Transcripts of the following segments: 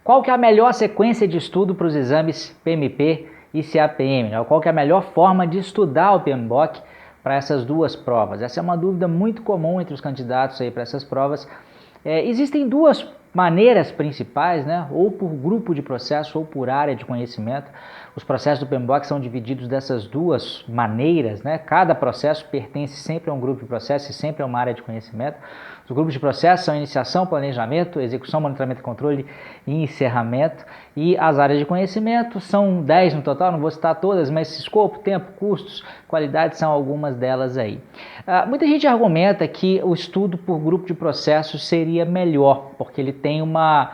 Qual que é a melhor sequência de estudo para os exames PMP e CAPM? Né? Qual que é a melhor forma de estudar o PMBOK para essas duas provas? Essa é uma dúvida muito comum entre os candidatos aí para essas provas. Existem duas maneiras principais, né? Ou por grupo de processo ou por área de conhecimento. Os processos do PMBOK são divididos dessas duas maneiras, né? Cada processo pertence sempre a um grupo de processo e sempre a uma área de conhecimento. Os grupos de processo são iniciação, planejamento, execução, monitoramento e controle e encerramento. E as áreas de conhecimento são 10 no total, não vou citar todas, mas escopo, tempo, custos, qualidade são algumas delas aí. Muita gente argumenta que o estudo por grupo de processos seria melhor, porque ele tem uma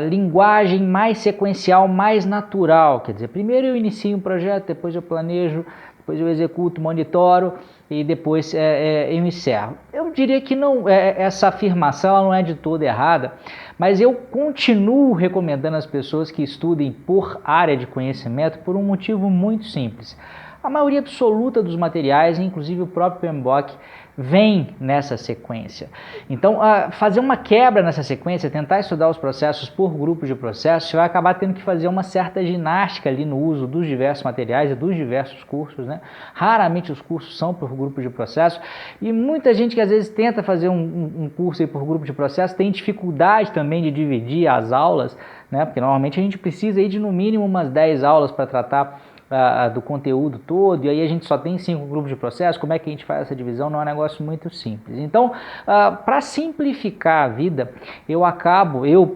linguagem mais sequencial, mais natural. Quer dizer, primeiro eu inicio um projeto, depois eu planejo, depois eu executo, monitoro e depois eu encerro. Eu diria que não, essa afirmação ela não é de toda errada, mas eu continuo recomendando às pessoas que estudem por área de conhecimento por um motivo muito simples. A maioria absoluta dos materiais, inclusive o próprio PMBOK, vem nessa sequência. Então, fazer uma quebra nessa sequência, tentar estudar os processos por grupos de processos, você vai acabar tendo que fazer uma certa ginástica ali no uso dos diversos materiais e dos diversos cursos, né? Raramente os cursos são por grupos de processo e muita gente que às vezes tenta fazer um curso aí por grupo de processo tem dificuldade também de dividir as aulas, né? Porque normalmente a gente precisa aí de no mínimo umas 10 aulas para tratar do conteúdo todo, e aí a gente só tem 5 grupos de processo. Como é que a gente faz essa divisão? Não é um negócio muito simples. Então, para simplificar a vida, eu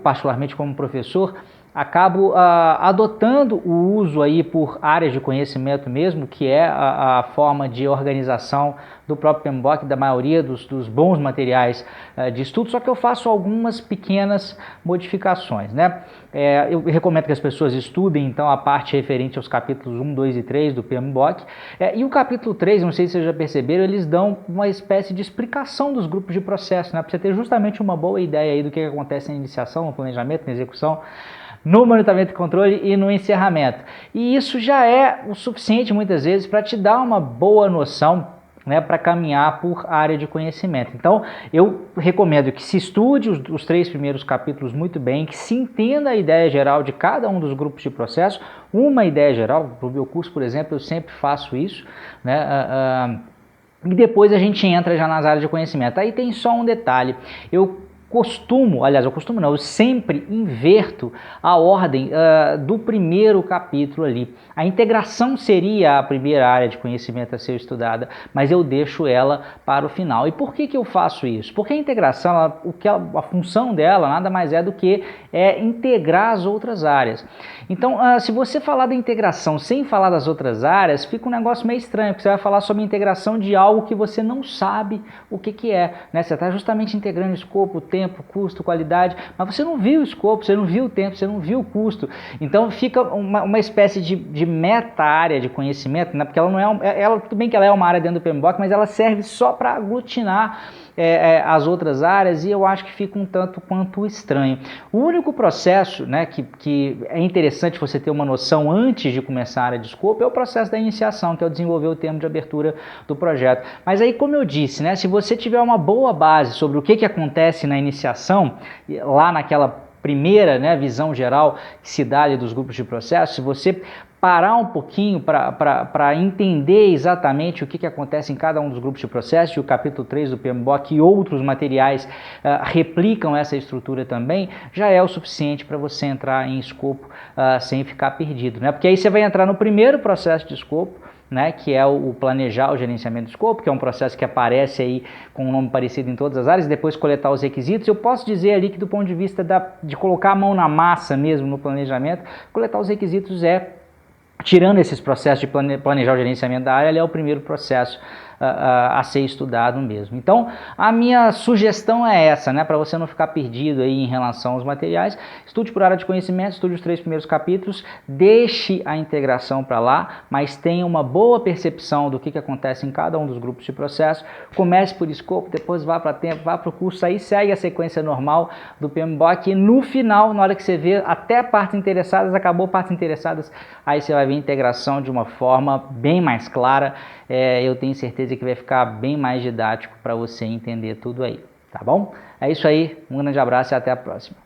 particularmente como professor, acabo adotando o uso aí por áreas de conhecimento mesmo, que é a forma de organização do próprio PMBOK, da maioria dos bons materiais de estudo, só que eu faço algumas pequenas modificações, né? Eu recomendo que as pessoas estudem então a parte referente aos capítulos 1, 2 e 3 do PMBOK, e o capítulo 3, não sei se vocês já perceberam, eles dão uma espécie de explicação dos grupos de processo, né? Para você ter justamente uma boa ideia aí do que acontece na iniciação, no planejamento, na execução, no monitoramento e controle e no encerramento. E isso já é o suficiente muitas vezes para te dar uma boa noção, né, para caminhar por área de conhecimento. Então, eu recomendo que se estude os 3 primeiros capítulos muito bem, que se entenda a ideia geral de cada um dos grupos de processo, uma ideia geral. No meu curso, por exemplo, eu sempre faço isso, né, e depois a gente entra já nas áreas de conhecimento. Aí tem só um detalhe, eu sempre inverto a ordem do primeiro capítulo ali. A integração seria a primeira área de conhecimento a ser estudada, mas eu deixo ela para o final. E por que eu faço isso? Porque a integração, a função dela nada mais é do que integrar as outras áreas. Então, se você falar da integração sem falar das outras áreas, fica um negócio meio estranho, porque você vai falar sobre a integração de algo que você não sabe o que é, né? Você está justamente integrando escopo, tempo, custo, qualidade, mas você não viu o escopo, você não viu o tempo, você não viu o custo. Então fica uma espécie de meta-área de conhecimento, né? Porque ela não é, tudo bem que ela é uma área dentro do PMBOK, mas ela serve só para aglutinar as outras áreas, e eu acho que fica um tanto quanto estranho. O único processo, né, que é interessante você ter uma noção antes de começar a área de escopo é o processo da iniciação, que é o desenvolver o termo de abertura do projeto. Mas aí, como eu disse, né, se você tiver uma boa base sobre o que acontece na iniciação, lá naquela primeira, né, visão geral que se dá ali dos grupos de processo, se você parar um pouquinho para entender exatamente o que acontece em cada um dos grupos de processo, e o capítulo 3 do PMBOK e outros materiais replicam essa estrutura também, já é o suficiente para você entrar em escopo sem ficar perdido, né? Porque aí você vai entrar no primeiro processo de escopo, né, que é o planejar o gerenciamento do escopo, que é um processo que aparece aí com um nome parecido em todas as áreas, depois coletar os requisitos. Eu posso dizer ali que do ponto de vista de colocar a mão na massa mesmo no planejamento, coletar os requisitos tirando esses processos de planejar o gerenciamento da área, ele é o primeiro processo a ser estudado mesmo. Então, a minha sugestão é essa, né, para você não ficar perdido aí em relação aos materiais. Estude por área de conhecimento, estude os 3 primeiros capítulos, deixe a integração para lá, mas tenha uma boa percepção do que acontece em cada um dos grupos de processo. Comece por escopo, depois vá para tempo, vá para o curso, aí segue a sequência normal do PMBOK, e no final, na hora que você vê até partes interessadas, acabou partes interessadas, aí você vai ver a integração de uma forma bem mais clara. Eu tenho certeza que vai ficar bem mais didático para você entender tudo aí, tá bom? É isso aí, um grande abraço e até a próxima.